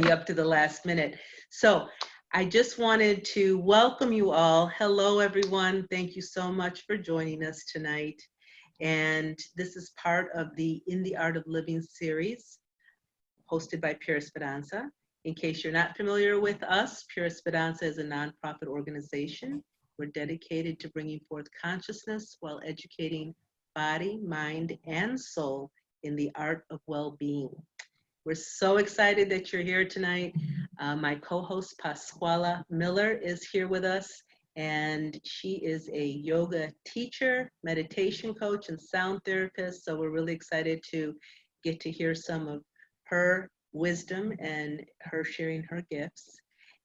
up to the last minute. So I just wanted to welcome you all. Hello, everyone. Thank you so much for joining us tonight. And this is part of the In the Art of Living series hosted by PureEsperanza. In case you're not familiar with us, PureEsperanza is a nonprofit organization. We're dedicated to bringing forth consciousness while educating body, mind, and soul in the art of well-being. We're so excited that you're here tonight. My co-host Pascuala Miller is here with us, and she is a yoga teacher, meditation coach, and sound therapist. So we're really excited to get to hear some of her wisdom and her sharing her gifts.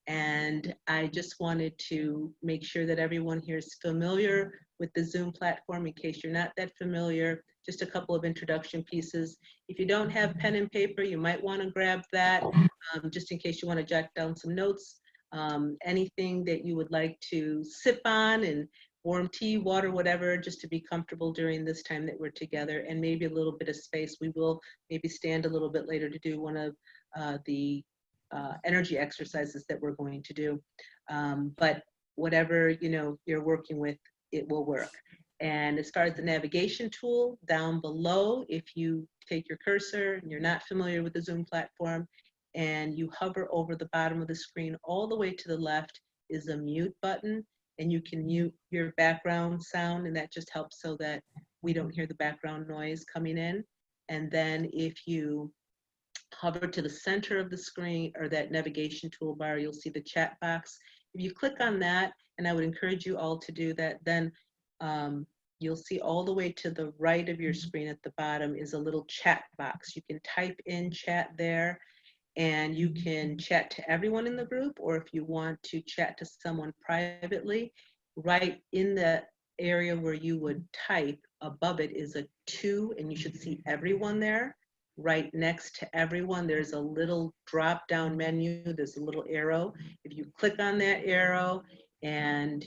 And I just wanted to make sure that everyone here is familiar with the Zoom platform. In case you're not that familiar, just a couple of introduction pieces. If you don't have pen and paper, you might want to grab that just in case you want to jot down some notes. Anything that you would like to sip on, and warm tea, water, whatever, just to be comfortable during this time that we're together, and maybe a little bit of space. We will maybe stand a little bit later to do one of the energy exercises that we're going to do. But whatever you're working with, it will work. And as far as the navigation tool, down below, if you take your cursor and you're not familiar with the Zoom platform, and you hover over the bottom of the screen, all the way to the left is a mute button, and you can mute your background sound, and that just helps so that we don't hear the background noise coming in. And then if you hover to the center of the screen or that navigation toolbar, you'll see the chat box. If you click on that, and I would encourage you all to do that, then you'll see all the way to the right of your screen at the bottom is a little chat box. You can type in chat there, and you can chat to everyone in the group, or if you want to chat to someone privately, right in the area where you would type, above it is a 2, and you should see everyone there. Right next to everyone, there's a little drop-down menu. There's a little arrow. If you click on that arrow and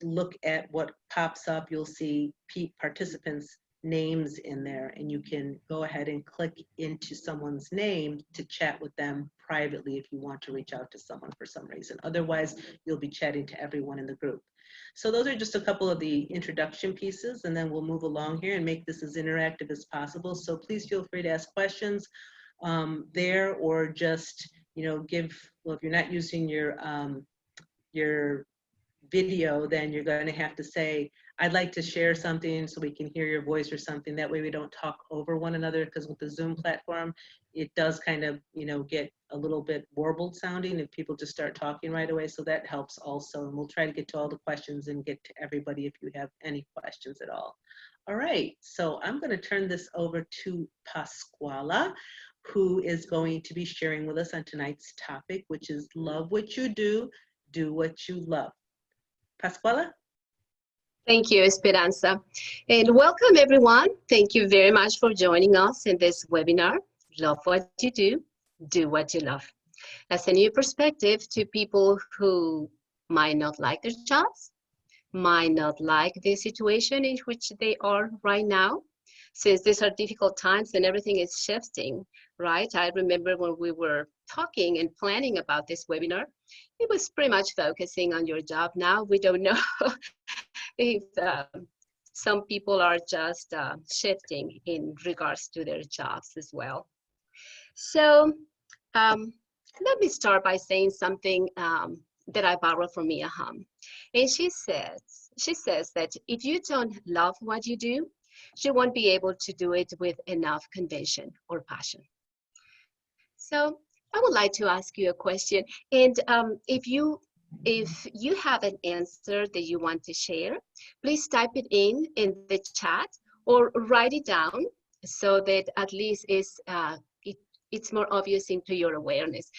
look at what pops up, you'll see participants' names in there, and you can go ahead and click into someone's name to chat with them privately if you want to reach out to someone for some reason. Otherwise, you'll be chatting to everyone in the group. So those are just a couple of the introduction pieces, and then we'll move along here and make this as interactive as possible. So please feel free to ask questions there, or just well, if you're not using your video, then you're going to have to say, I'd like to share something so we can hear your voice or something. That way we don't talk over one another, because with the Zoom platform, it does kind of, get a little bit warbled sounding if people just start talking right away. So that helps also. And we'll try to get to all the questions and get to everybody if you have any questions at all. All right, so I'm going to turn this over to Pascuala, who is going to be sharing with us on tonight's topic, which is love what you do what you love. Pascuala? Thank you, Esperanza. And welcome, everyone. Thank you very much for joining us in this webinar, Love What You Do What You Love. As a new perspective to people who might not like their jobs, might not like the situation in which they are right now, since these are difficult times and everything is shifting, right? I remember when we were talking and planning about this webinar, it was pretty much focusing on your job. Now we don't know if some people are just shifting in regards to their jobs as well. So let me start by saying something that I borrowed from Mia Hamm. And she says that if you don't love what you do, you won't be able to do it with enough conviction or passion. So I would like to ask you a question. And if you have an answer that you want to share, please type it in the chat or write it down so that at least it's more obvious into your awareness.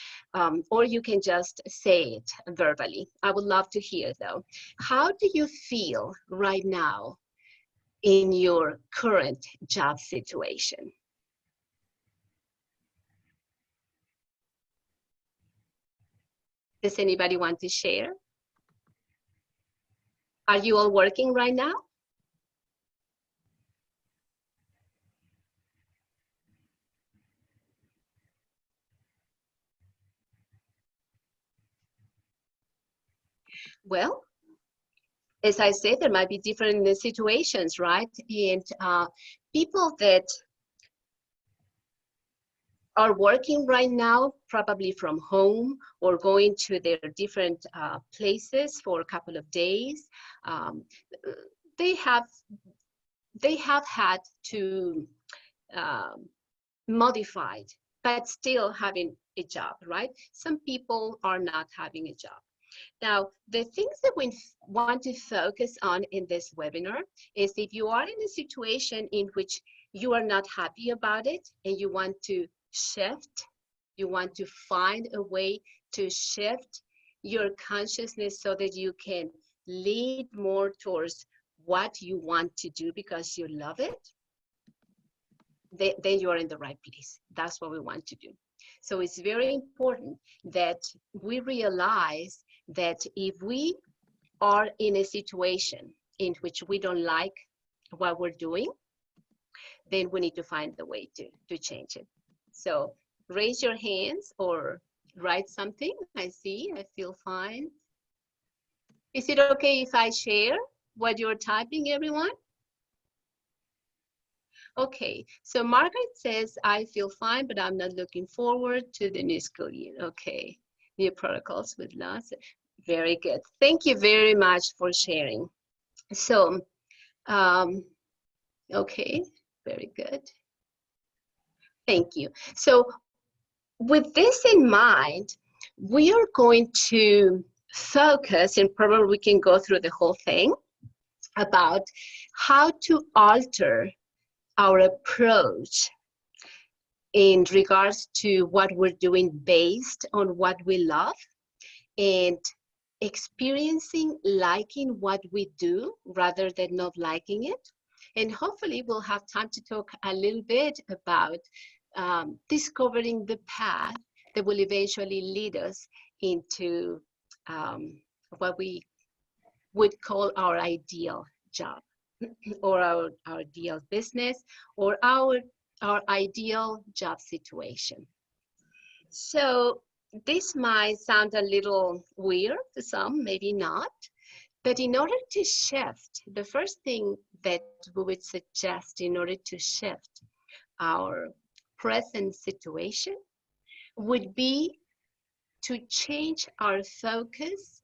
Or you can just say it verbally. I would love to hear though. How do you feel right now in your current job situation? Does anybody want to share? Are you all working right now? Well, as I said, there might be different situations, right? And people that are working right now, probably from home or going to their different places for a couple of days, they have had to modify it, but still having a job, right? Some people are not having a job. Now, the things that we want to focus on in this webinar is if you are in a situation in which you are not happy about it and you want to shift, you want to find a way to shift your consciousness so that you can lead more towards what you want to do because you love it, then you are in the right place. That's what we want to do. So it's very important that we realize that if we are in a situation in which we don't like what we're doing, then we need to find the way to change it. So raise your hands or write something. I see, I feel fine. Is it okay if I share what you're typing, everyone? Okay, so Margaret says, I feel fine, but I'm not looking forward to the new school year. Okay, new protocols with lots. Very good. Thank you very much for sharing. So, okay, very good. Thank you. So with this in mind, we are going to focus, and probably we can go through the whole thing, about how to alter our approach in regards to what we're doing based on what we love and experiencing liking what we do rather than not liking it. And hopefully we'll have time to talk a little bit about discovering the path that will eventually lead us into what we would call our ideal job or our ideal business or our ideal job situation. So this might sound a little weird to some, maybe not, but in order to shift, the first thing that we would suggest in order to shift our present situation would be to change our focus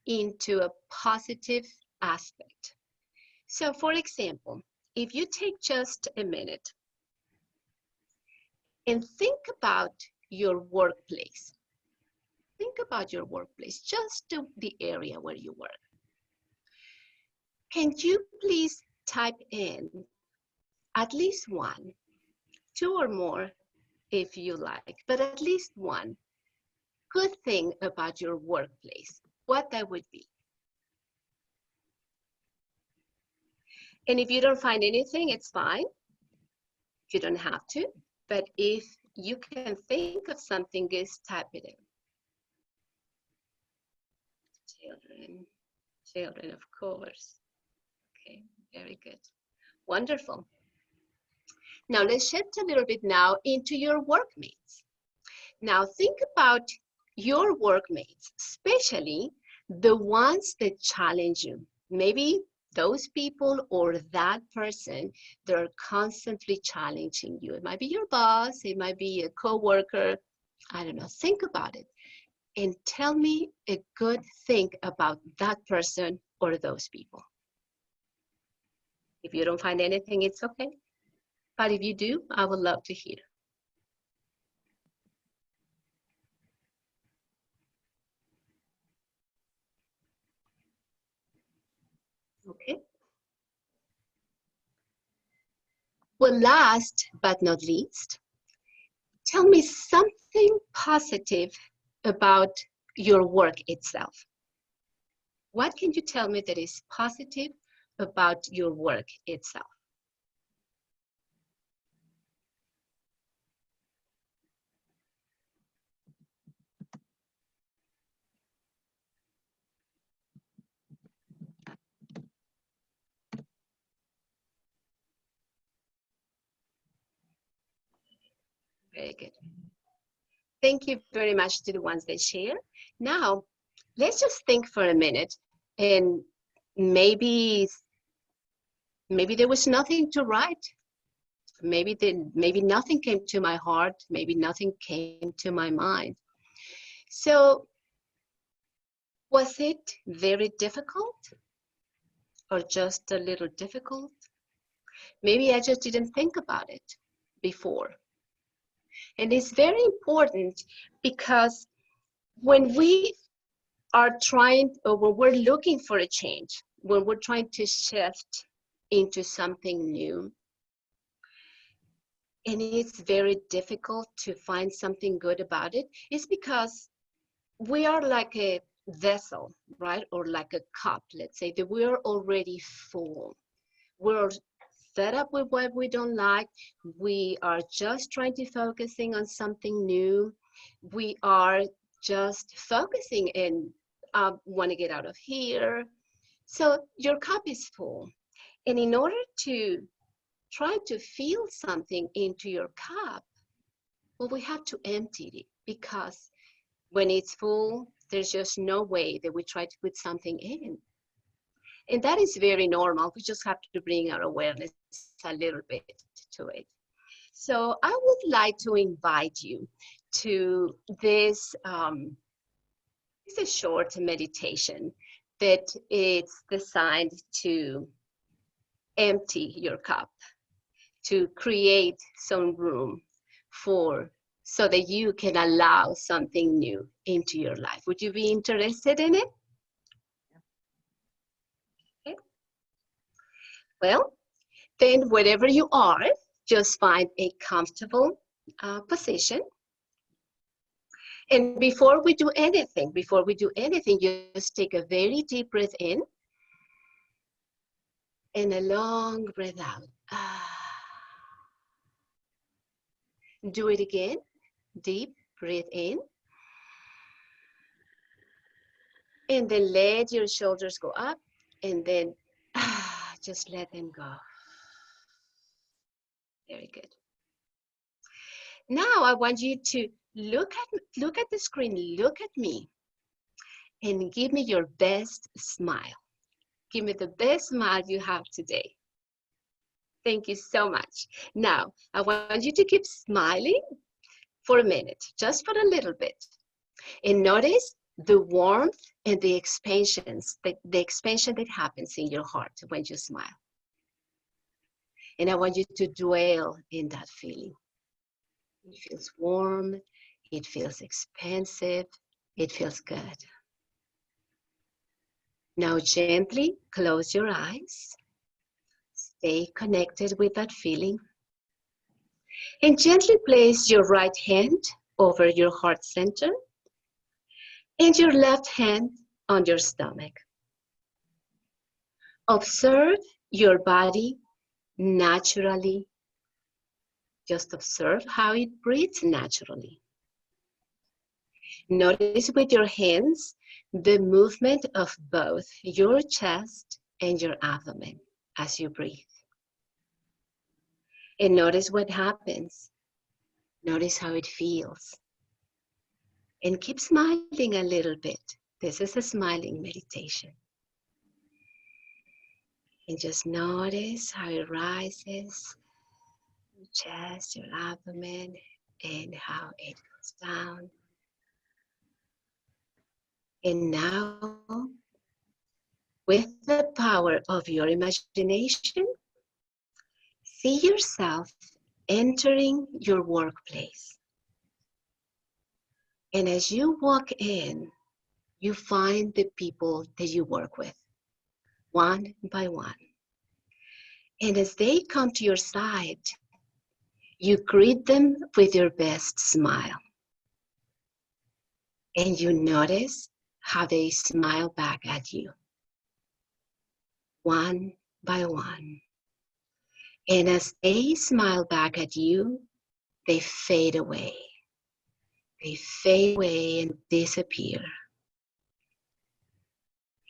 into a positive aspect. So for example, if you take just a minute and think about your workplace, think about your workplace, just the area where you work. Can you please type in at least one, two or more if you like, but at least one good thing about your workplace, what that would be? And if you don't find anything, it's fine. You don't have to, but if you can think of something, just type it in. Children, of course. Okay, very good. Wonderful. Now let's shift a little bit now into your workmates. Now think about your workmates, especially the ones that challenge you. Maybe those people or that person that are constantly challenging you. It might be your boss, it might be a coworker. I don't know, think about it and tell me a good thing about that person or those people. If you don't find anything, it's okay. But if you do, I would love to hear. Okay. Well, last but not least, tell me something positive about your work itself. What can you tell me that is positive about your work itself? Very good. Thank you very much to the ones that share. Now, let's just think for a minute And maybe there was nothing to write. Maybe nothing came to my heart. Maybe nothing came to my mind. So was it very difficult or just a little difficult? Maybe I just didn't think about it before. And it's very important because when we are trying, or when we're looking for a change, when we're trying to shift into something new, and it's very difficult to find something good about it, it's because we are like a vessel, right? Or like a cup, let's say, that we're already full. We're fed up with what we don't like. We are just trying to focusing on something new. We are just focusing and want to get out of here. So your cup is full. And in order to try to fill something into your cup, well, we have to empty it, because when it's full, there's just no way that we try to put something in. And that is very normal. We just have to bring our awareness a little bit to it. So I would like to invite you to this, it's a short meditation that it's designed to empty your cup, to create some room so that you can allow something new into your life. Would you be interested in it? Okay. Well, then wherever you are, just find a comfortable position. And before we do anything, just take a very deep breath in and a long breath out. Do it again. Deep breath in. And then let your shoulders go up, and then just let them go. Very good. Now I want you to look at the screen, look at me, and give me your best smile. Give me the best smile you have today. Thank you so much. Now, I want you to keep smiling for a minute, just for a little bit. And notice the warmth and the expansion that happens in your heart when you smile. And I want you to dwell in that feeling. It feels warm, it feels expansive, it feels good. Now gently close your eyes. Stay connected with that feeling. And gently place your right hand over your heart center and your left hand on your stomach. Observe your body naturally. Just observe how it breathes naturally. Notice with your hands the movement of both your chest and your abdomen as you breathe. And notice what happens. Notice how it feels. And keep smiling a little bit. This is a smiling meditation. And just notice how it rises, your chest, your abdomen, and how it goes down. And now, with the power of your imagination, see yourself entering your workplace. And as you walk in, you find the people that you work with, one by one. And as they come to your side, you greet them with your best smile. And you notice how they smile back at you, one by one. And as they smile back at you, they fade away. They fade away and disappear.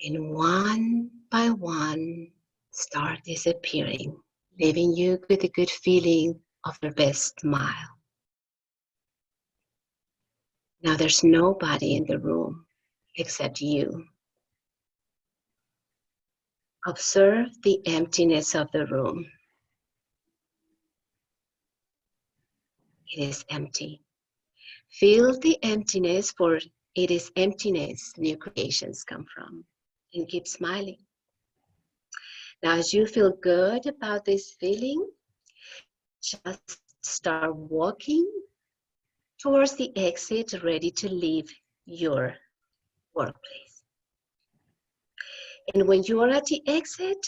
And one by one, start disappearing, leaving you with a good feeling of your best smile. Now there's nobody in the room except you. Observe the emptiness of the room. It is empty. Feel the emptiness, for it is emptiness new creations come from. And keep smiling. Now, as you feel good about this feeling, just start walking towards the exit, ready to leave your workplace. And when you are at the exit,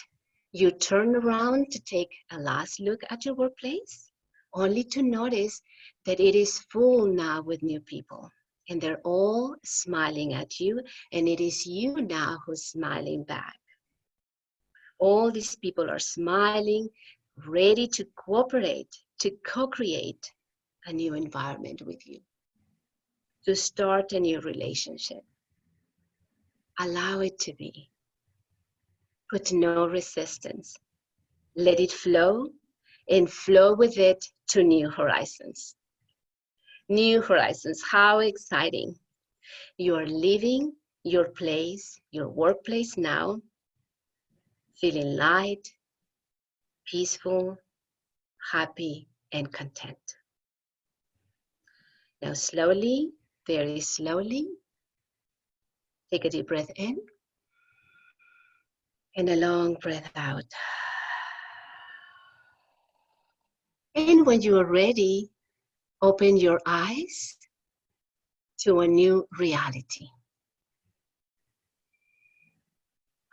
you turn around to take a last look at your workplace, only to notice that it is full now with new people. And they're all smiling at you, and it is you now who's smiling back. All these people are smiling, ready to cooperate, to co-create a new environment with you, to start a new relationship. Allow it to be. Put no resistance. Let it flow, and flow with it to new horizons. New horizons, how exciting. You are leaving your place, your workplace now, feeling light, peaceful, happy, and content. Now slowly, very slowly, take a deep breath in and a long breath out. And when you are ready, open your eyes to a new reality.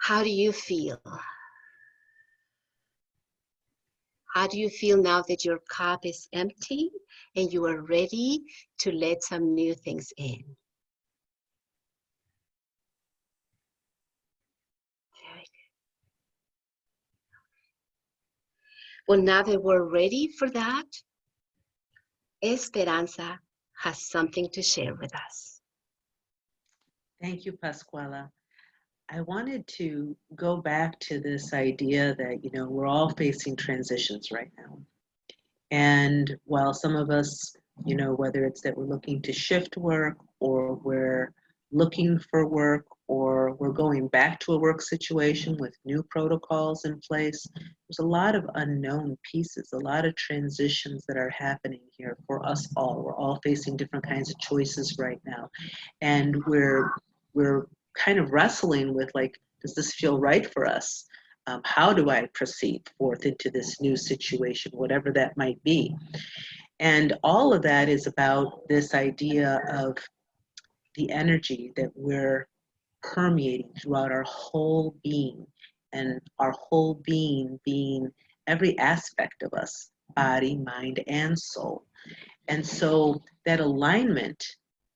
How do you feel? How do you feel now that your cup is empty and you are ready to let some new things in? Very good. Well, now that we're ready for that, Esperanza has something to share with us. Thank you, Pascuala. I wanted to go back to this idea that, we're all facing transitions right now. And while some of us, whether it's that we're looking to shift work or we're looking for work or we're going back to a work situation with new protocols in place, there's a lot of unknown pieces, a lot of transitions that are happening here for us all. We're all facing different kinds of choices right now. And we're kind of wrestling with, like, does this feel right for us? How do I proceed forth into this new situation, whatever that might be? And all of that is about this idea of the energy that we're permeating throughout our whole being, and our whole being being every aspect of us, body, mind, and soul. And so that alignment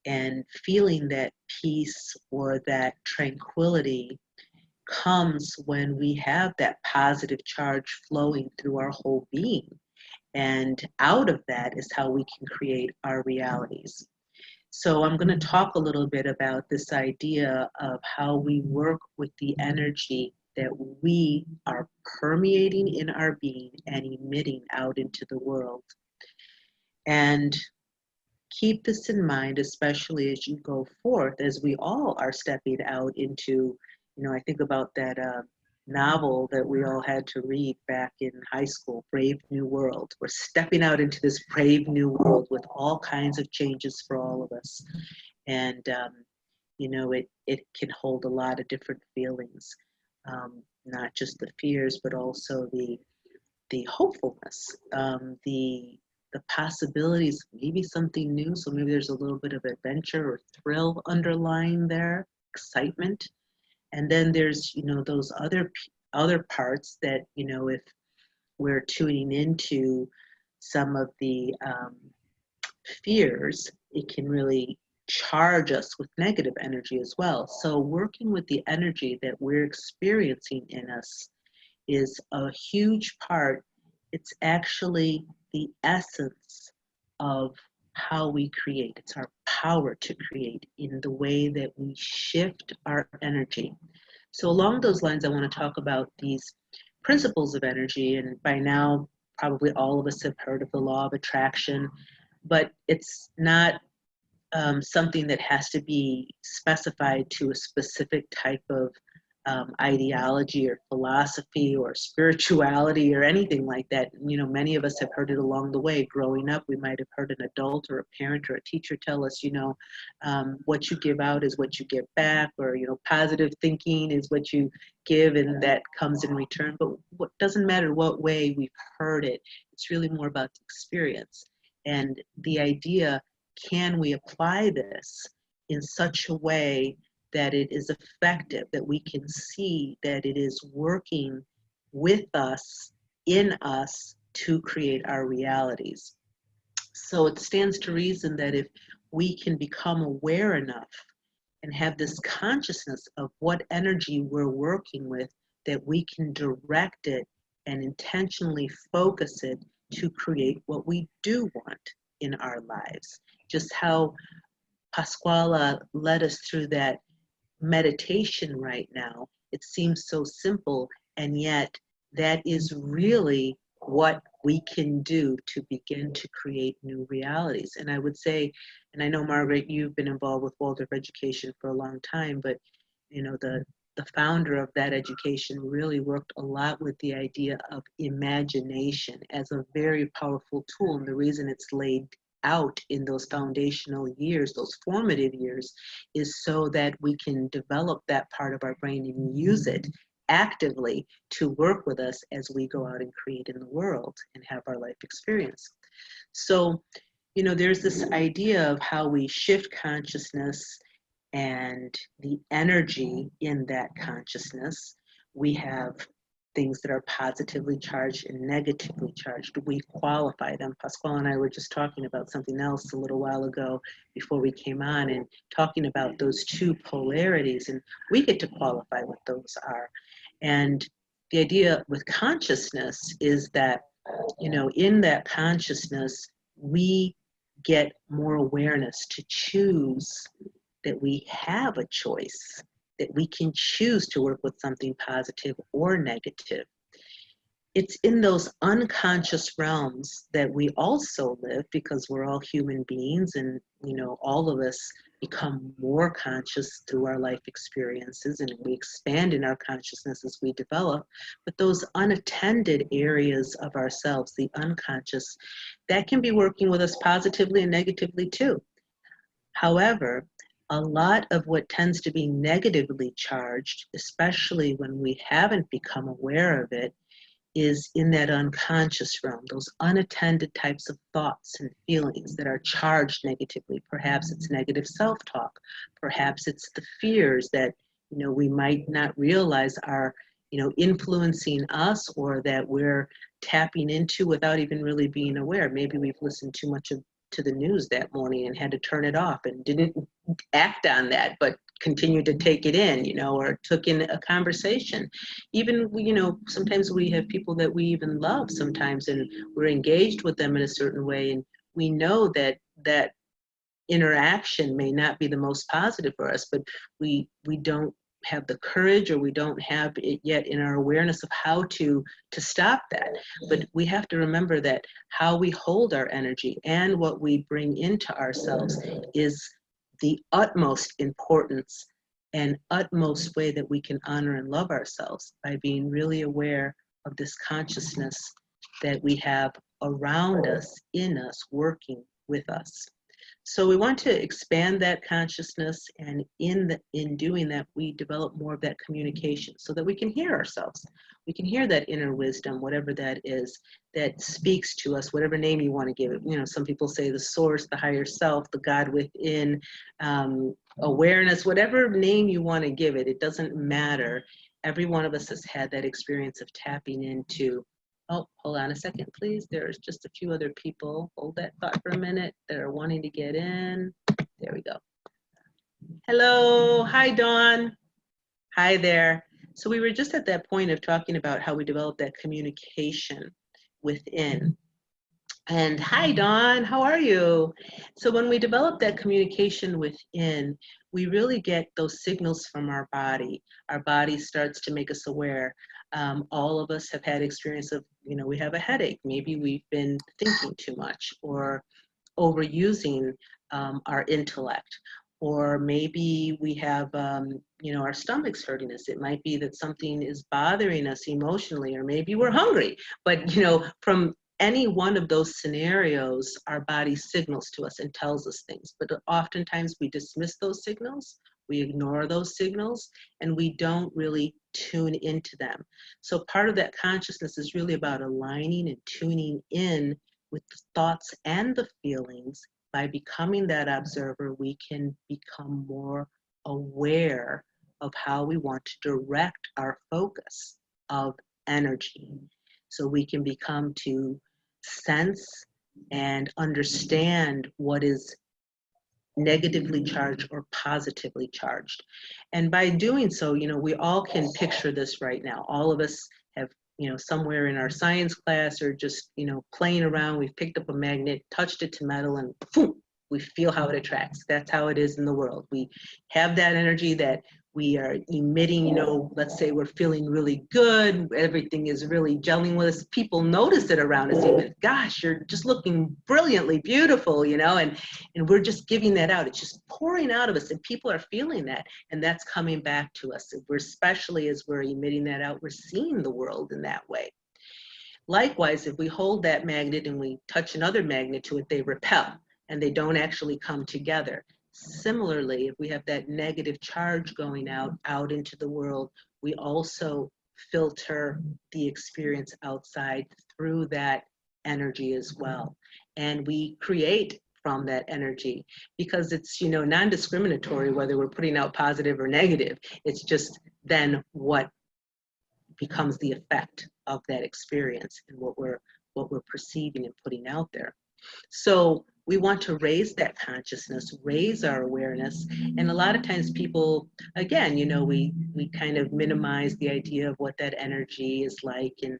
and feeling that peace or that tranquility comes when we have that positive charge flowing through our whole being. And out of that is how we can create our realities. So I'm going to talk a little bit about this idea of how we work with the energy that we are permeating in our being and emitting out into the world. And keep this in mind, especially as you go forth, as we all are stepping out into, I think about that novel that we all had to read back in high school, Brave New World. We're stepping out into this brave new world with all kinds of changes for all of us. And, it can hold a lot of different feelings, not just the fears, but also the hopefulness, the possibilities, maybe something new. So maybe there's a little bit of adventure or thrill underlying there, excitement. And then there's, those other parts that, if we're tuning into some of the fears, it can really charge us with negative energy as well. So working with the energy that we're experiencing in us is a huge part. It's actually the essence of how we create. It's our power to create in the way that we shift our energy. So along those lines, I want to talk about these principles of energy. And by now, probably all of us have heard of the law of attraction, but it's not something that has to be specified to a specific type of ideology or philosophy or spirituality or anything like that. Many of us have heard it along the way. Growing up, we might have heard an adult or a parent or a teacher tell us, what you give out is what you get back, or, positive thinking is what you give and that comes in return. But what doesn't matter what way we've heard it, it's really more about the experience. And the idea, can we apply this in such a way that it is effective, that we can see that it is working with us, in us, to create our realities. So it stands to reason that if we can become aware enough and have this consciousness of what energy we're working with, that we can direct it and intentionally focus it to create what we do want in our lives. Just how Pascuala led us through that meditation right now. It seems so simple, and yet that is really what we can do to begin to create new realities. And I would say, and I know, Margaret, you've been involved with Waldorf education for a long time, but the founder of that education really worked a lot with the idea of imagination as a very powerful tool. And the reason it's laid out in those foundational years, those formative years, is so that we can develop that part of our brain and use it actively to work with us as we go out and create in the world and have our life experience. So, there's this idea of how we shift consciousness and the energy in that consciousness. We have things that are positively charged and negatively charged. We qualify them. Pascuala and I were just talking about something else a little while ago before we came on, and talking about those two polarities, and we get to qualify what those are. And the idea with consciousness is that, in that consciousness, we get more awareness to choose, that we have a choice, that we can choose to work with something positive or negative. It's in those unconscious realms that we also live, because we're all human beings, and all of us become more conscious through our life experiences, and we expand in our consciousness as we develop. But those unattended areas of ourselves, the unconscious, that can be working with us positively and negatively too. However, a lot of what tends to be negatively charged, especially when we haven't become aware of it, is in that unconscious realm, those unattended types of thoughts and feelings that are charged negatively. Perhaps it's negative self-talk. Perhaps it's the fears that, we might not realize are, influencing us, or that we're tapping into without even really being aware. Maybe we've listened too much to the news that morning and had to turn it off and didn't act on that, but continued to take it in, or took in a conversation. Even, sometimes we have people that we even love sometimes, and we're engaged with them in a certain way, and we know that that interaction may not be the most positive for us, but we don't have the courage, or we don't have it yet in our awareness of how to stop that. But we have to remember that how we hold our energy and what we bring into ourselves is the utmost importance and utmost way that we can honor and love ourselves, by being really aware of this consciousness that we have around us, in us, working with us. So we want to expand that consciousness, and in doing that, we develop more of that communication, so that we can hear ourselves. We can hear that inner wisdom, whatever that is, that speaks to us, whatever name you want to give it. Some people say the source, the higher self, the God within, awareness, whatever name you want to give it, it doesn't matter. Every one of us has had that experience of tapping into. Oh, hold on a second, please. There's just a few other people. Hold that thought for a minute, that are wanting to get in. There we go. Hello. Hi, Dawn. Hi there. So we were just at that point of talking about how we develop that communication within. And hi, Dawn. How are you? So when we develop that communication within, we really get those signals from our body. Our body starts to make us aware. All of us have had experience of, we have a headache. Maybe we've been thinking too much, or overusing our intellect. Or maybe we have, our stomach's hurting us. It might be that something is bothering us emotionally, or maybe we're hungry. But, from any one of those scenarios, our body signals to us and tells us things. But oftentimes we dismiss those signals, we ignore those signals, and we don't really tune into them. So part of that consciousness is really about aligning and tuning in with the thoughts and the feelings. By becoming that observer, we can become more aware of how we want to direct our focus of energy. So we can become to sense and understand what is negatively charged or positively charged. And by doing so, we all can picture this right now. All of us have, somewhere in our science class or just, playing around, we've picked up a magnet, touched it to metal, and boom, we feel how it attracts. That's how it is in the world. We have that energy that we are emitting, let's say we're feeling really good, everything is really gelling with us. People notice it around us even. Gosh, you're just looking brilliantly beautiful, and we're just giving that out. It's just pouring out of us, and people are feeling that, and that's coming back to us. We're, especially as we're emitting that out, we're seeing the world in that way. Likewise, if we hold that magnet and we touch another magnet to it, they repel and they don't actually come together. Similarly, if we have that negative charge going out into the world, we also filter the experience outside through that energy as well. And we create from that energy because it's, non-discriminatory whether we're putting out positive or negative. It's just then what becomes the effect of that experience and what we're perceiving and putting out there. So we want to raise that consciousness, raise our awareness. And a lot of times people, again, we kind of minimize the idea of what that energy is like. And,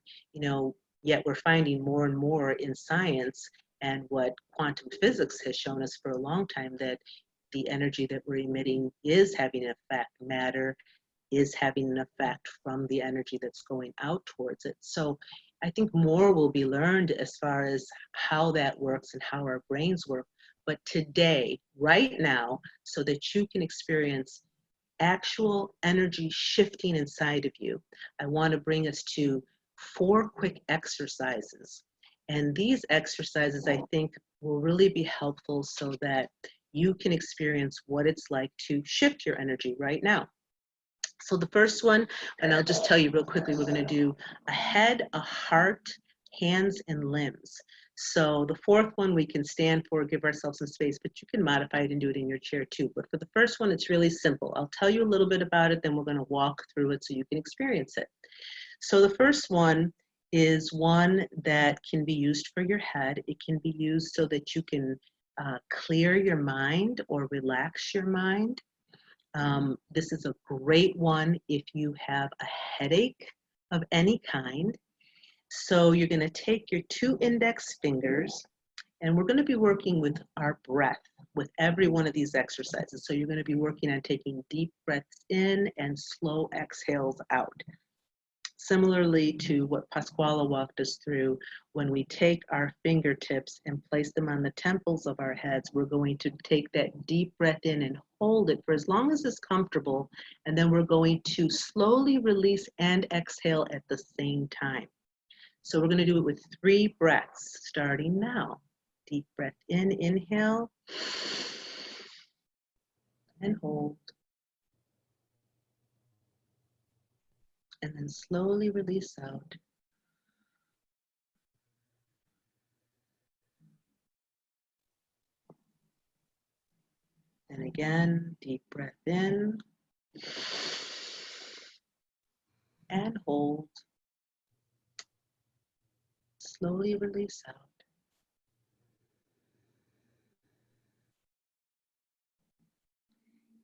yet we're finding more and more in science and what quantum physics has shown us for a long time, that the energy that we're emitting is having an effect. Matter is having an effect from the energy that's going out towards it. So I think more will be learned as far as how that works and how our brains work. But today, right now, so that you can experience actual energy shifting inside of you, I want to bring us to 4 quick exercises. And these exercises, I think, will really be helpful so that you can experience what it's like to shift your energy right now. So the first one, and I'll just tell you real quickly, we're going to do a head, a heart, hands, and limbs. So the 4th one we can stand for, give ourselves some space, but you can modify it and do it in your chair too. But for the first one, it's really simple. I'll tell you a little bit about it, then we're going to walk through it so you can experience it. So the first one is one that can be used for your head. It can be used so that you can clear your mind or relax your mind. This is a great one if you have a headache of any kind. So you're going to take your 2 index fingers, and we're going to be working with our breath with every one of these exercises. So you're going to be working on taking deep breaths in and slow exhales out. Similarly to what Pascuala walked us through, when we take our fingertips and place them on the temples of our heads, we're going to take that deep breath in and hold it for as long as it's comfortable, and then we're going to slowly release and exhale at the same time. So we're going to do it with 3 breaths, starting now. Deep breath in, inhale, and hold. And then slowly release out. And again, deep breath in and hold. Slowly release out.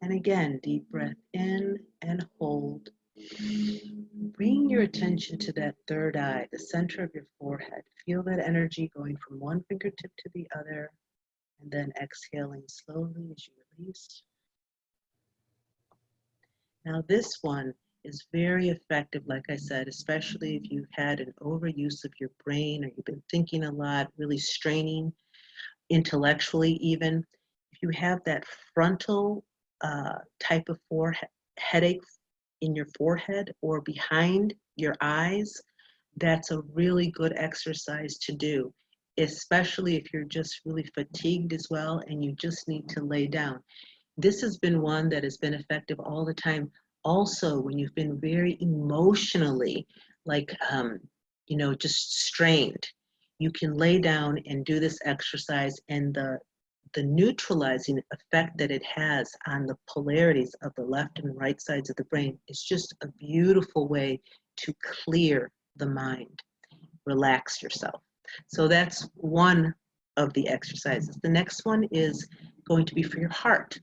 And again, deep breath in and hold. Bring your attention to that 3rd eye, the center of your forehead. Feel that energy going from one fingertip to the other, and then exhaling slowly as you release. Now this one is very effective, like I said, especially if you've had an overuse of your brain or you've been thinking a lot, really straining intellectually even. if you have that frontal type of headache in your forehead or behind your eyes, that's a really good exercise to do, especially if you're just really fatigued as well and you just need to lay down. This has been one that has been effective all the time. Also, when you've been very emotionally, like, just strained, you can lay down and do this exercise, and the neutralizing effect that it has on the polarities of the left and right sides of the brain is just a beautiful way to clear the mind, relax yourself. So that's one of the exercises. The next one is going to be for your heart.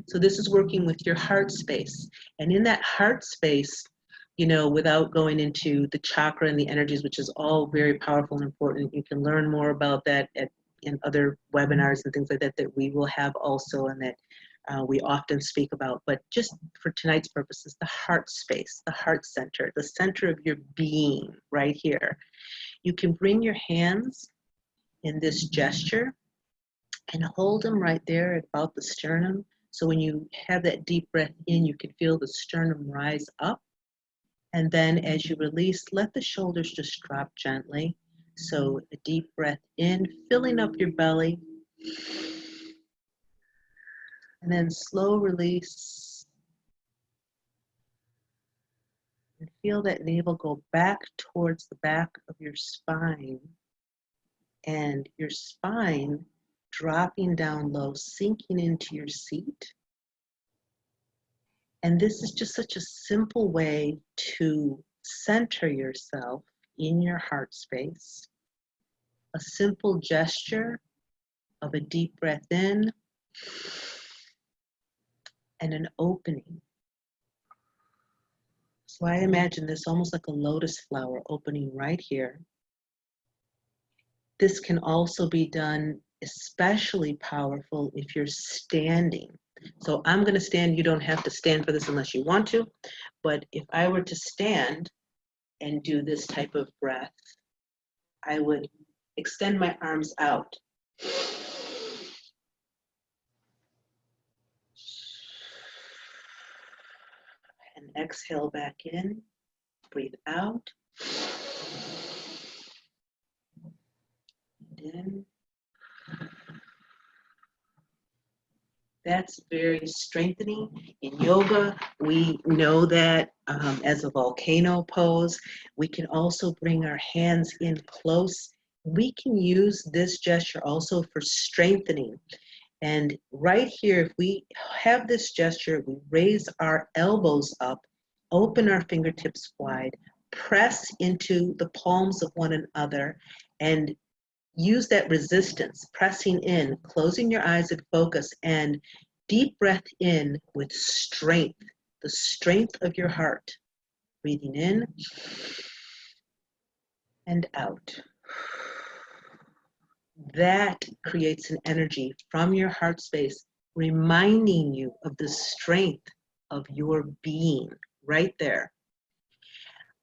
So this is working with your heart space. And in that heart space, without going into the chakra and the energies, which is all very powerful and important, you can learn more about that in other webinars and things like that that we will have also, and that we often speak about. But just for tonight's purposes, the heart space, the heart center, the center of your being right here. You can bring your hands in this gesture and hold them right there at about the sternum. So when you have that deep breath in, you can feel the sternum rise up. And then as you release, let the shoulders just drop gently. So a deep breath in, filling up your belly. And then slow release. And feel that navel go back towards the back of your spine. And your spine dropping down low, sinking into your seat. And this is just such a simple way to center yourself in your heart space. A simple gesture of a deep breath in and an opening. So I imagine this almost like a lotus flower opening right here. This can also be done especially powerful if you're standing. So I'm going to stand. You don't have to stand for this unless you want to. But if I were to stand and do this type of breath, I would extend my arms out. And exhale back in. Breathe out. And in. That's very strengthening. In yoga, we know that as a volcano pose. We can also bring our hands in close. We can use this gesture also for strengthening. And right here, if we have this gesture, we raise our elbows up, open our fingertips wide, press into the palms of one another, and use that resistance, pressing in, closing your eyes and focus, and deep breath in with strength, the strength of your heart. Breathing in and out. That creates an energy from your heart space, reminding you of the strength of your being right there.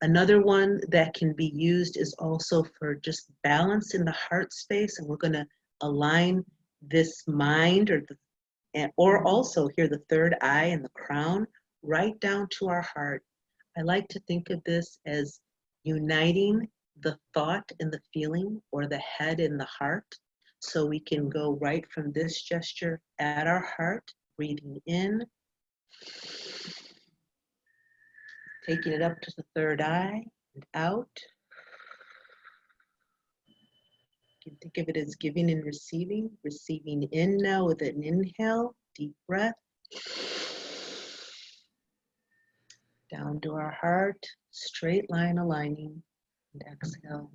Another one that can be used is also for just balance in the heart space, and we're going to align this mind or also here the third eye and the crown right down to our heart. I like to think of this as uniting the thought and the feeling, or the head and the heart. So we can go right from this gesture at our heart, breathing in, taking it up to the third eye and out. You can think of it as giving and receiving. Receiving in now with an inhale, deep breath. Down to our heart, straight line aligning, and exhale.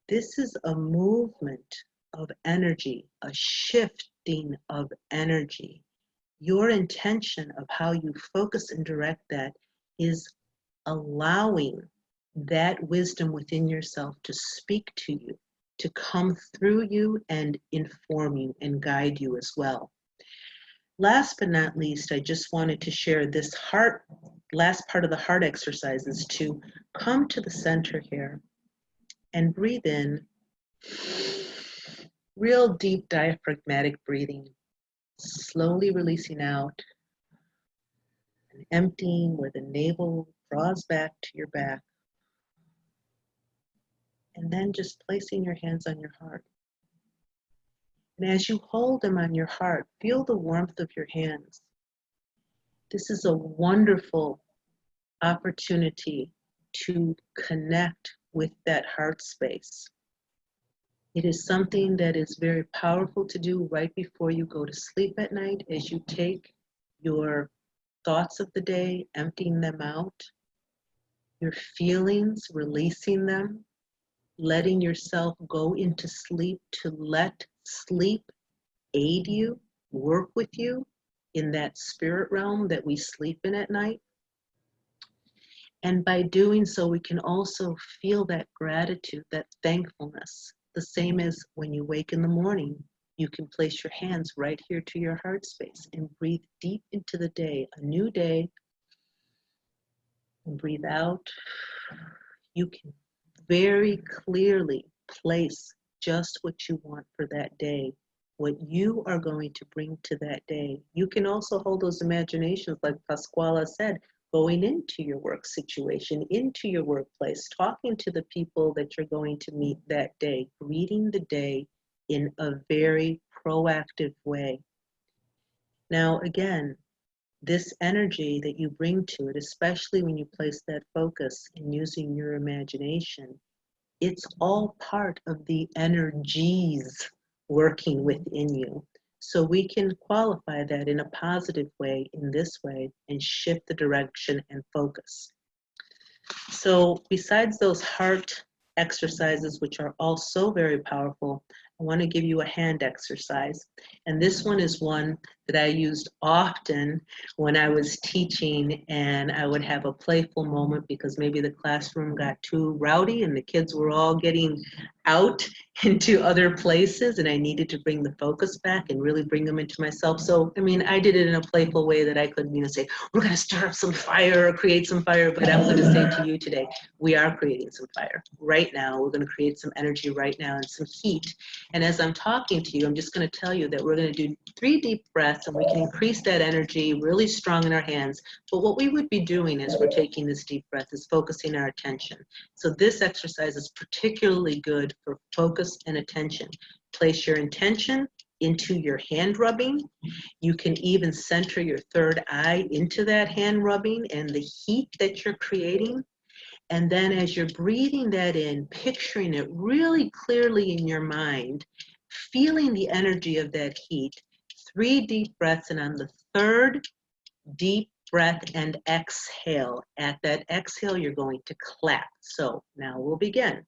This is a movement of energy, a shifting of energy. Your intention of how you focus and direct that is allowing that wisdom within yourself to speak to you, to come through you and inform you and guide you as well. Last but not least, I just wanted to share this last part of the heart exercise is to come to the center here and breathe in Real deep diaphragmatic breathing, slowly releasing out and emptying where the navel draws back to your back. And then just placing your hands on your heart. And as you hold them on your heart, feel the warmth of your hands. This is a wonderful opportunity to connect with that heart space. It is something that is very powerful to do right before you go to sleep at night as you take your thoughts of the day, emptying them out, your feelings, releasing them, letting yourself go into sleep, to let sleep aid you, work with you in that spirit realm that we sleep in at night. And by doing so, we can also feel that gratitude, that thankfulness. The same as when you wake in the morning, you can place your hands right here to your heart space and breathe deep into the day, a new day, and breathe out. You can very clearly place just what you want for that day, what you are going to bring to that day. You can also hold those imaginations, like Pascuala said, going into your work situation, into your workplace, talking to the people that you're going to meet that day, greeting the day in a very proactive way. Now, again, this energy that you bring to it, especially when you place that focus in using your imagination, it's all part of the energies working within you. So we can qualify that in a positive way, in this way, and shift the direction and focus. So besides those heart exercises, which are also very powerful, I want to give you a hand exercise. And this one is one that I used often when I was teaching, and I would have a playful moment because maybe the classroom got too rowdy and the kids were all getting out into other places, and I needed to bring the focus back and really bring them into myself. So, I mean, I did it in a playful way that I could, say, we're going to stir up some fire or create some fire, but I'm going to say to you today, we are creating some fire right now. We're going to create some energy right now and some heat. And as I'm talking to you, I'm just going to tell you that we're going to do 3 deep breaths, and we can increase that energy really strong in our hands. But what we would be doing as we're taking this deep breath is focusing our attention. So this exercise is particularly good for focus and attention. Place your intention into your hand rubbing. You can even center your third eye into that hand rubbing and the heat that you're creating. And then as you're breathing that in, picturing it really clearly in your mind, feeling the energy of that heat, 3 deep breaths, and on the third deep breath and exhale. At that exhale, you're going to clap. So now we'll begin.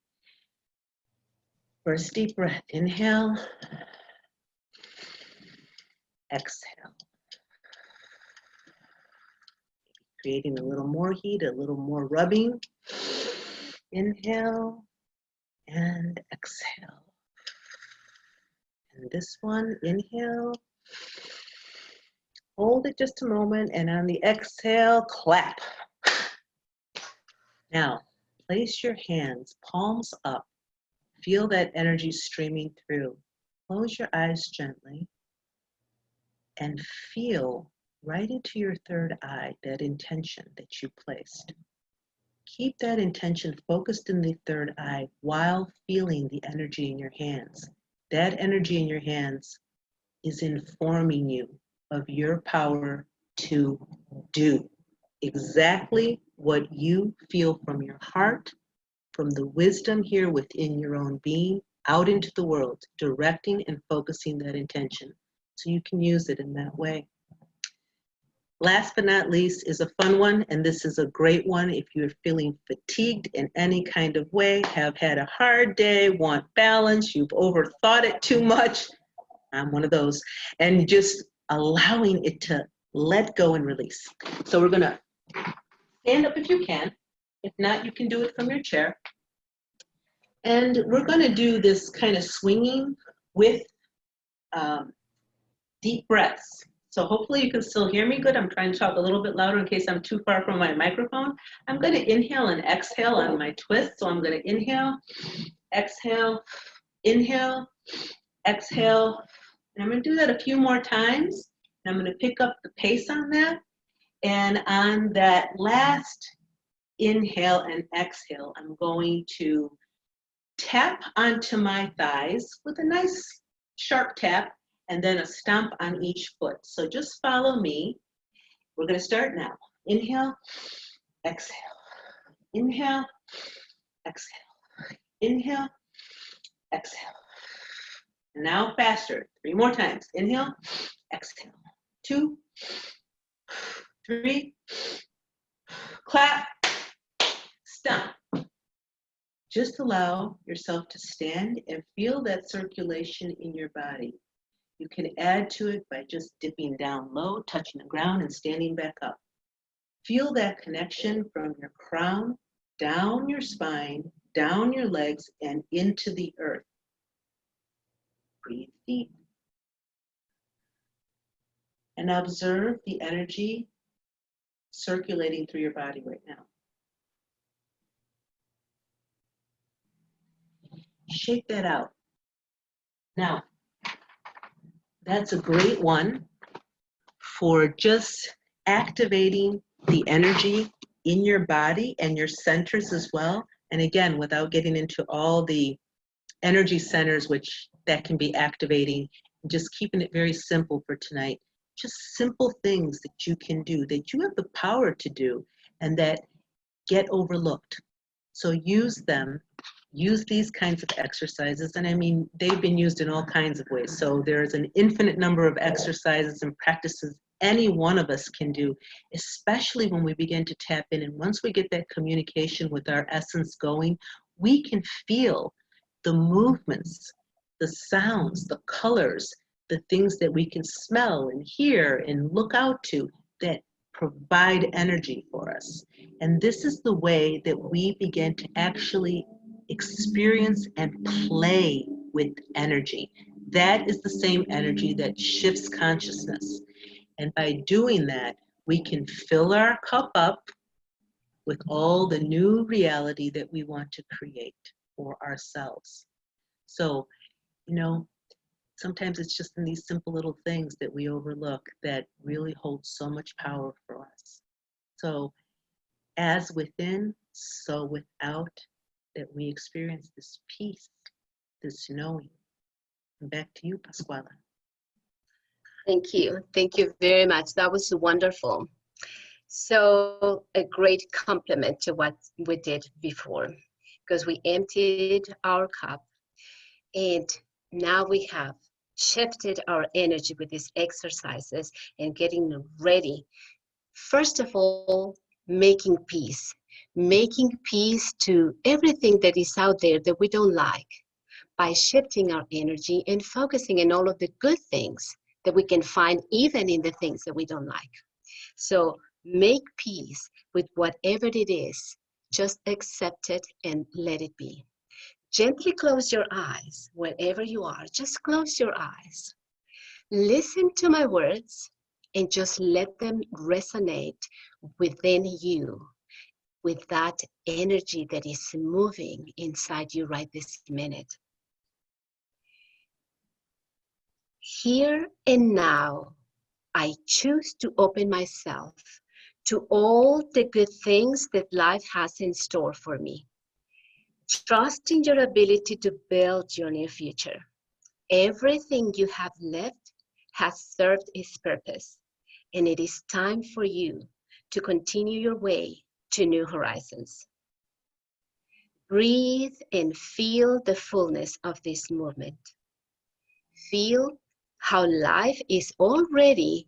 First deep breath, inhale, exhale. Creating a little more heat, a little more rubbing. Inhale and exhale. And this one, inhale. Hold it just a moment, and on the exhale, clap. Now, place your hands, palms up. Feel that energy streaming through. Close your eyes gently and feel right into your third eye that intention that you placed. Keep that intention focused in the third eye while feeling the energy in your hands. That energy in your hands is informing you of your power to do exactly what you feel from your heart, from the wisdom here within your own being, out into the world, directing and focusing that intention. So you can use it in that way. Last but not least is a fun one, and this is a great one if you're feeling fatigued in any kind of way, have had a hard day, want balance, you've overthought it too much. I'm one of those. And just allowing it to let go and release. So we're going to stand up if you can. If not, you can do it from your chair. And we're going to do this kind of swinging with deep breaths. So hopefully you can still hear me good. I'm trying to talk a little bit louder in case I'm too far from my microphone. I'm going to inhale and exhale on my twist. So I'm going to inhale, exhale, Inhale, exhale. And I'm going to do that a few more times. And I'm going to pick up the pace on that. And on that last inhale and exhale, I'm going to tap onto my thighs with a nice sharp tap and then a stomp on each foot. So just follow me. We're going to start now. Inhale, exhale. Inhale, exhale. Inhale, exhale. And now faster. 3 more times. Inhale, exhale. 2, 3, clap, stop. Just allow yourself to stand and feel that circulation in your body. You can add to it by just dipping down low, touching the ground, and standing back up. Feel that connection from your crown, down your spine, down your legs, and into the earth. Breathe deep. And observe the energy circulating through your body right now. Shake that out. Now, that's a great one for just activating the energy in your body and your centers as well. And again, without getting into all the energy centers that can be activating, just keeping it very simple for tonight. Just simple things that you can do, that you have the power to do, and that get overlooked. So use them. Use these kinds of exercises, and I mean, they've been used in all kinds of ways. So there's an infinite number of exercises and practices any one of us can do, especially when we begin to tap in. And once we get that communication with our essence going, we can feel the movements, the sounds, the colors, the things that we can smell and hear and look out to that provide energy for us. And this is the way that we begin to actually experience and play with energy. That is the same energy that shifts consciousness. And by doing that, we can fill our cup up with all the new reality that we want to create for ourselves. So, sometimes it's just in these simple little things that we overlook that really hold so much power for us. So, as within, so without, that we experience this peace, this knowing. And back to you, Pascuala. Thank you. Thank you very much. That was wonderful. So a great compliment to what we did before, because we emptied our cup and now we have shifted our energy with these exercises and getting ready. First of all, making peace to everything that is out there that we don't like, by shifting our energy and focusing on all of the good things that we can find even in the things that we don't like. So make peace with whatever it is. Just accept it and let it be. Gently close your eyes wherever you are. Just close your eyes. Listen to my words and just let them resonate within you with that energy that is moving inside you right this minute. Here and now, I choose to open myself to all the good things that life has in store for me. Trust in your ability to build your new future. Everything you have lived has served its purpose, and it is time for you to continue your way to new horizons. Breathe and feel the fullness of this movement. Feel how life is already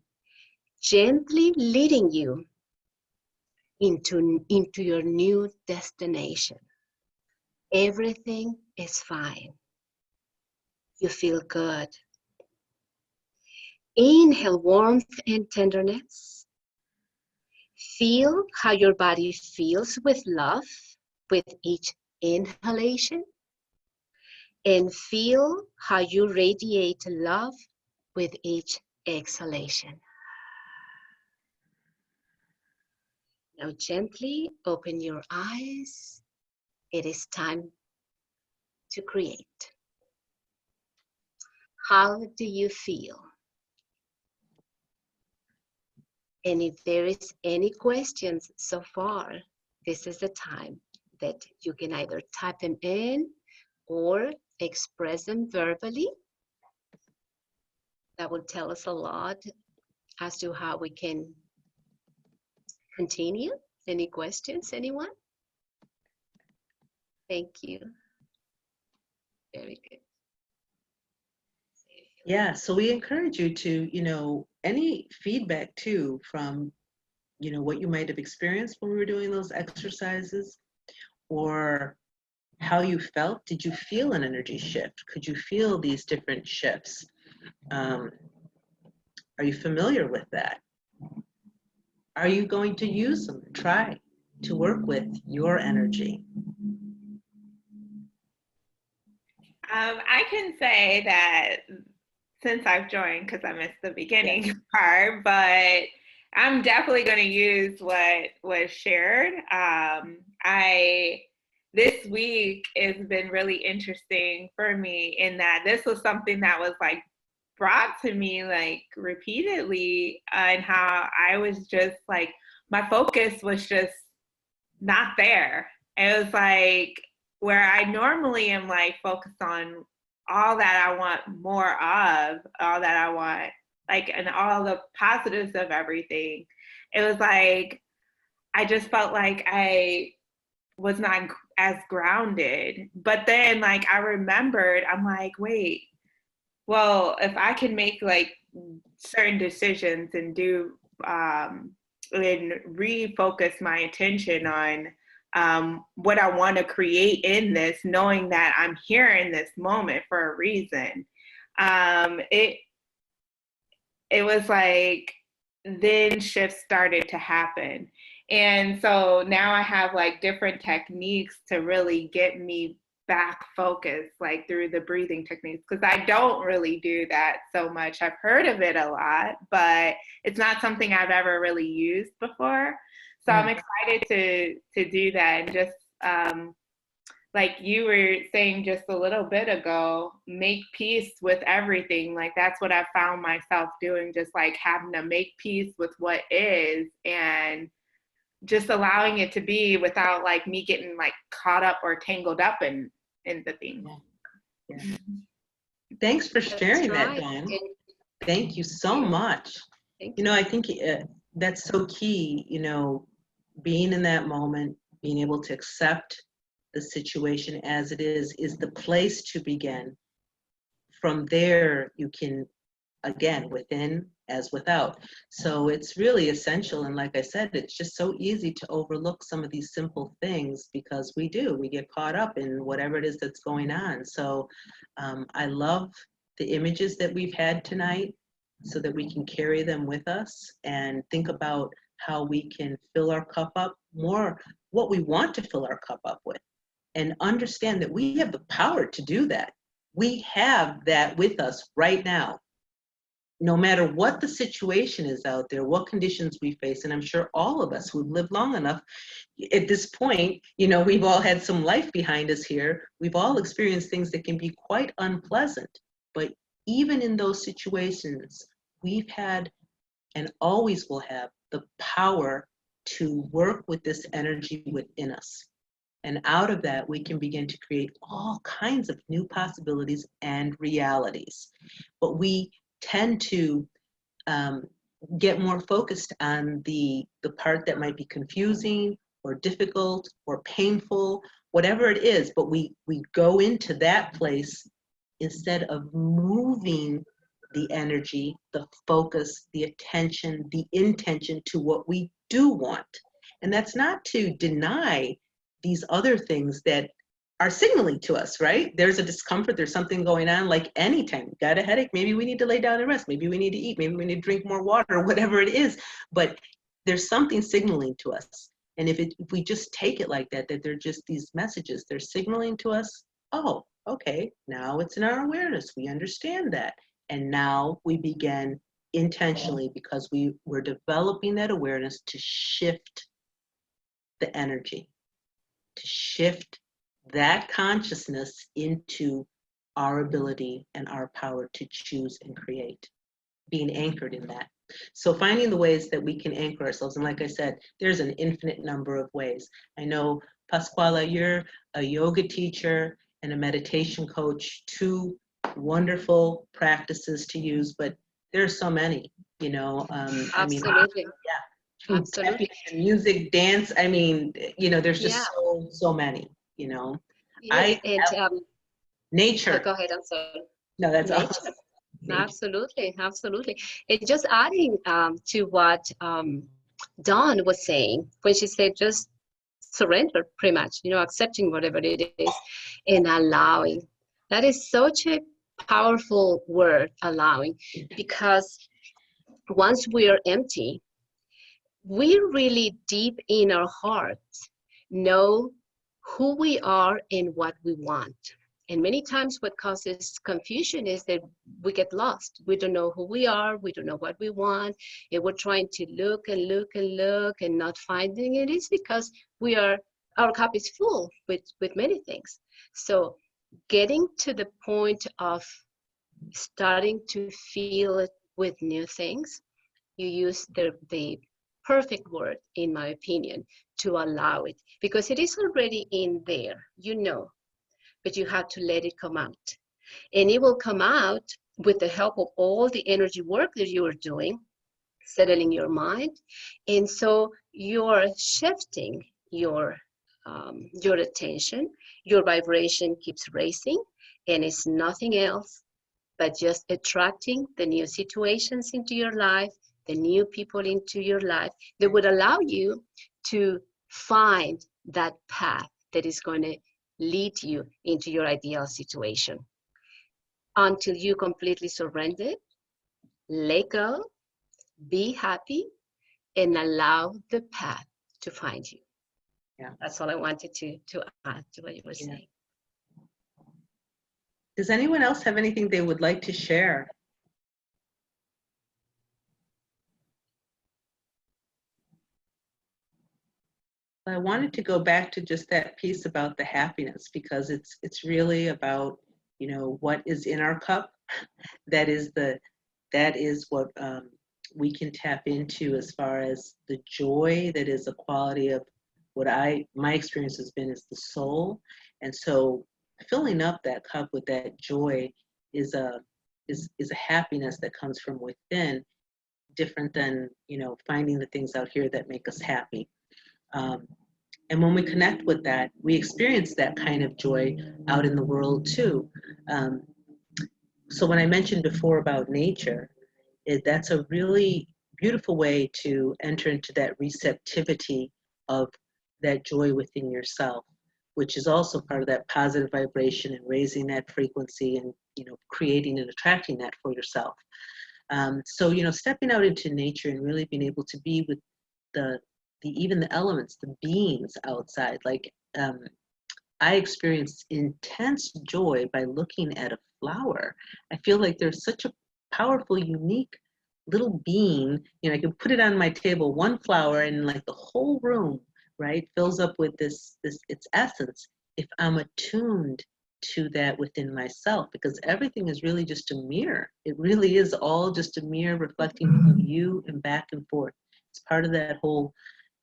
gently leading you into your new destination. Everything is fine. You feel good. Inhale warmth and tenderness. Feel how your body feels with love with each inhalation, and feel how you radiate love with each exhalation. Now gently open your eyes. It is time to create. How do you feel? And if there is any questions so far, this is the time that you can either type them in or express them verbally. That will tell us a lot as to how we can continue. Any questions, anyone? Thank you. Very good. Yeah, so we encourage you to, any feedback too from, what you might have experienced when we were doing those exercises, or how you felt. Did you feel an energy shift? Could you feel these different shifts? Are you familiar with that? Are you going to use them? Try to work with your energy. I can say that since I've joined, because I missed the beginning part, but I'm definitely going to use what was shared. This week has been really interesting for me in that this was something that was like brought to me like repeatedly, and how I was just like, my focus was just not there. It was like where I normally am like focused on all that I want more of, all that I want, like, and all the positives of everything. It was like, I just felt like I was not as grounded. But then, like, I remembered, I'm like, wait, well, if I can make like certain decisions and do, and refocus my attention on what I want to create in this, knowing that I'm here in this moment for a reason. It was like, then shifts started to happen. And so now I have like different techniques to really get me back focused, like through the breathing techniques, because I don't really do that so much. I've heard of it a lot, but it's not something I've ever really used before. So I'm excited to do that, and just like you were saying just a little bit ago, make peace with everything. Like that's what I found myself doing, just like having to make peace with what is, and just allowing it to be without like me getting like caught up or tangled up in the thing. Yeah. Thanks for sharing that, Dawn. Thank you so much. I think that's so key, being in that moment, being able to accept the situation as it is the place to begin. From there, you can, again, within as without. So it's really essential. And like I said, it's just so easy to overlook some of these simple things because we get caught up in whatever it is that's going on. So I love the images that we've had tonight so that we can carry them with us and think about how we can fill our cup up more, what we want to fill our cup up with, and understand that we have the power to do that. We have that with us right now. No matter what the situation is out there, what conditions we face, and I'm sure all of us who've lived long enough at this point, we've all had some life behind us here. We've all experienced things that can be quite unpleasant. But even in those situations, we've had and always will have the power to work with this energy within us. And out of that, we can begin to create all kinds of new possibilities and realities. But we tend to get more focused on the part that might be confusing or difficult or painful, whatever it is, but we go into that place instead of moving the energy, the focus, the attention, the intention to what we do want. And that's not to deny these other things that are signaling to us, right? There's a discomfort, there's something going on, like anytime you got a headache, maybe we need to lay down and rest, maybe we need to eat, maybe we need to drink more water, whatever it is, but there's something signaling to us. And if we just take it like that they're just these messages, they're signaling to us, oh, okay, now it's in our awareness, we understand that. And now we begin intentionally, because we're developing that awareness to shift the energy, to shift that consciousness into our ability and our power to choose and create, being anchored in that. So finding the ways that we can anchor ourselves. And like I said, there's an infinite number of ways. I know, Pascuala, you're a yoga teacher and a meditation coach, two wonderful practices to use, but there's so many, you know. I mean, Absolutely. yeah, Absolutely. music, dance. I mean, you know, there's Yeah. just so many, you know. Yes. I And nature. go ahead. I'm sorry. No, that's all. Nature. Nature. Absolutely. Absolutely. And just adding to what Dawn was saying when she said just surrender, pretty much, accepting whatever it is and allowing. That is such a powerful word, allowing, because once we are empty, we really deep in our hearts know who we are and what we want. And many times what causes confusion is that we get lost. We don't know who we are. We don't know what we want. And we're trying to look and look and look and not finding it. It's because our cup is full with many things. So getting to the point of starting to feel it with new things, you use the perfect word, in my opinion, to allow it, because it is already in there, but you have to let it come out. And it will come out with the help of all the energy work that you are doing, settling your mind. And so you're shifting your attention, your vibration keeps raising, and it's nothing else but just attracting the new situations into your life, the new people into your life that would allow you to find that path that is going to lead you into your ideal situation. Until you completely surrender, let go, be happy, and allow the path to find you. Yeah. That's all I wanted to add to what you were saying. Does anyone else have anything they would like to share? I wanted to go back to just that piece about the happiness, because it's really about, you know, what is in our cup. That is what we can tap into as far as the joy that is a quality of what my experience has been is the soul. And so filling up that cup with that joy is a happiness that comes from within, different than, you know, finding the things out here that make us happy. And when we connect with that, we experience that kind of joy out in the world too. So when I mentioned before about nature, that's a really beautiful way to enter into that receptivity of that joy within yourself, which is also part of that positive vibration and raising that frequency and, you know, creating and attracting that for yourself. So, you know, stepping out into nature and really being able to be with even the elements, the beings outside. Like, I experienced intense joy by looking at a flower. I feel like there's such a powerful, unique little being. You know, I can put it on my table, one flower, and like the whole room, right, fills up with this its essence. If I'm attuned to that within myself, because everything is really just a mirror. It really is all just a mirror reflecting of you and back and forth. It's part of that whole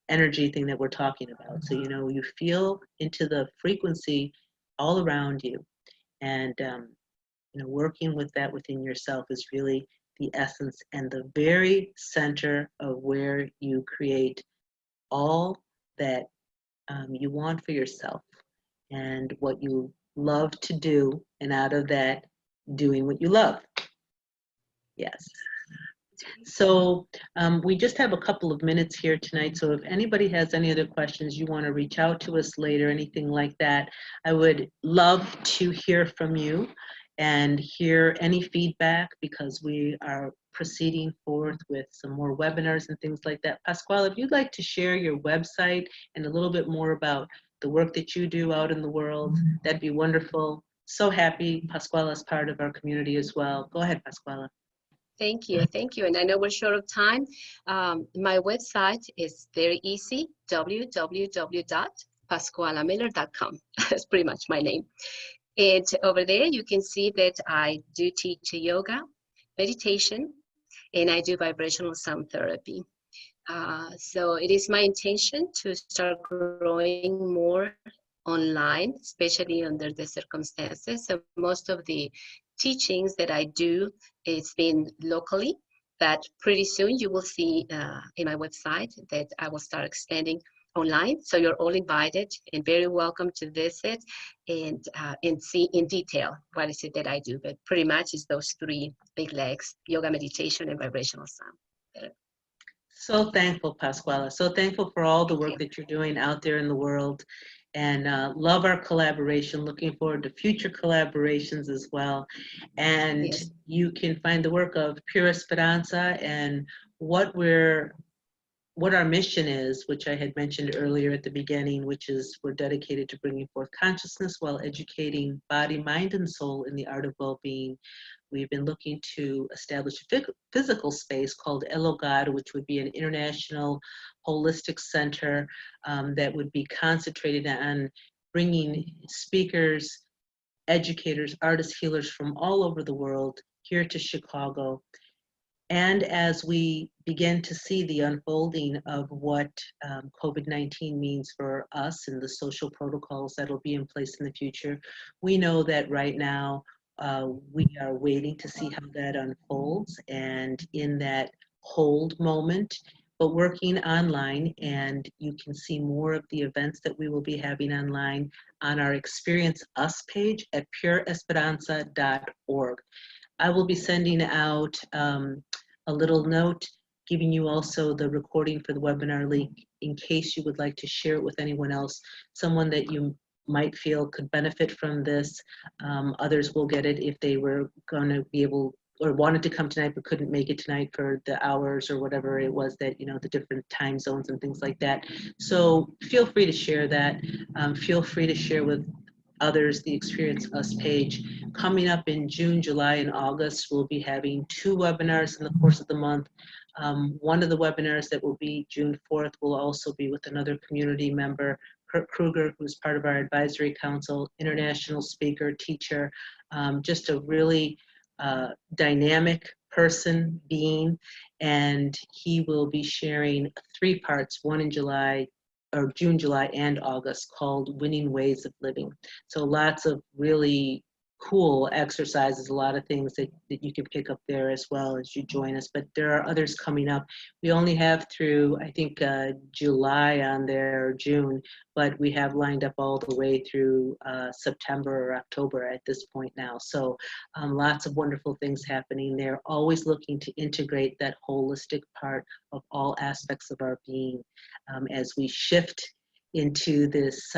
energy thing that we're talking about. So, you know, you feel into the frequency all around you, and you know, working with that within yourself is really the essence and the very center of where you create all that you want for yourself and what you love to do, and out of that, doing what you love. Yes. So we just have a couple of minutes here tonight. So if anybody has any other questions, you want to reach out to us later, anything like that, I would love to hear from you and hear any feedback, because we are proceeding forth with some more webinars and things like that. Pascuala, if you'd like to share your website and a little bit more about the work that you do out in the world, that'd be wonderful. So happy Pascuala is part of our community as well. Go ahead, Pascuala. Thank you. And I know we're short of time. My website is very easy, www.pascualamiller.com. That's pretty much my name. And over there, you can see that I do teach yoga, meditation, and I do vibrational sound therapy. So it is my intention to start growing more online, especially under the circumstances. So most of the teachings that I do, it's been locally, but pretty soon you will see in my website that I will start expanding online. So you're all invited and very welcome to visit and see in detail what is it that I do. But pretty much it's those three big legs: yoga, meditation, and vibrational sound. So thankful, Pascuala. So thankful for all the Thank work you. that you're doing out there in the world, and love our collaboration. Looking forward to future collaborations as well. And Yes. you can find the work of Pure Esperanza and what our mission is, which I had mentioned earlier at the beginning, which is we're dedicated to bringing forth consciousness while educating body, mind, and soul in the art of well-being. We've been looking to establish a physical space called El Hogar, which would be an international holistic center that would be concentrated on bringing speakers, educators, artists, healers from all over the world here to Chicago. And as we begin to see the unfolding of what COVID-19 means for us and the social protocols that will be in place in the future, we know that right now we are waiting to see how that unfolds, and in that hold moment, but working online, and you can see more of the events that we will be having online on our Experience Us page at pureesperanza.org. I will be sending out a little note giving you also the recording for the webinar link in case you would like to share it with anyone else, someone that you might feel could benefit from this. Others will get it if they were going to be able or wanted to come tonight but couldn't make it tonight for the hours or whatever it was that, the different time zones and things like that. So feel free to share that. Feel free to share with others the Experience Us page. Coming up in June, July, and August, we'll be having 2 webinars in the course of the month. One of the webinars that will be June 4th will also be with another community member, Kurt Kruger, who's part of our advisory council, international speaker, teacher, just a really dynamic person, being, and he will be sharing 3 parts, one in June, July, and August, called Winning Ways of Living. So lots of really cool exercises, a lot of things that you can pick up there as well as you join us, but there are others coming up. We only have through, I think, July on there, or June, but we have lined up all the way through September or October at this point now. So lots of wonderful things happening there, always looking to integrate that holistic part of all aspects of our being as we shift into this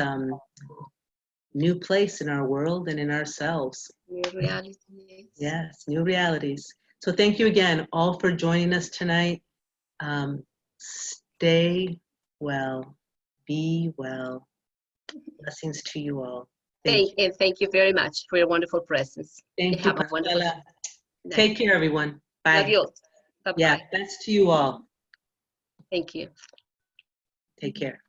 new place in our world and in ourselves. New realities. Yes, new realities. So thank you again all for joining us tonight. Stay well, be well. Blessings to you all. Thank you. And thank you very much for your wonderful presence. Thank you, Have a wonderful Pascuala. night. Take care, everyone. Bye. Love you all. Bye-bye. Yeah, best to you all. Thank you. Take care.